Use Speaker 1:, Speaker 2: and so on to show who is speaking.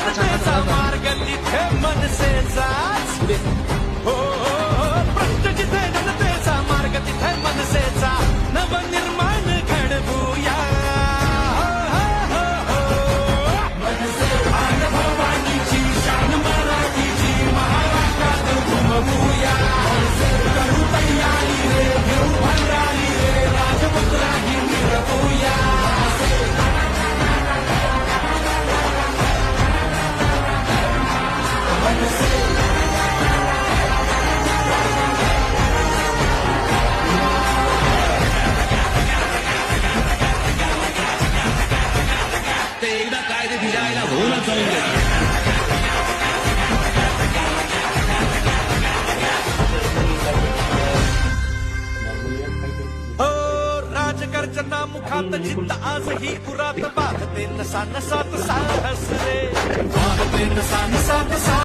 Speaker 1: जनतेचा मार्ग तिथे मनसेचाच हो भ्रष्ट जिथे जनतेचा मार्ग तिथे मनसेचा नवनिर्माण घडवूया मनसे भवानीची शान मराठीची महाराष्ट्रात घुमवूया करू तयारी रे घेऊ भंडारी रे राजमुद्राही मिळवूया
Speaker 2: ते एकदा कायदे भिडायला होऊनच जाऊन गेला.
Speaker 1: हो राजगर्जना मुखात जिद्द आजही उरात बाधते नसा नसात साहस रे बाधते नसा नसात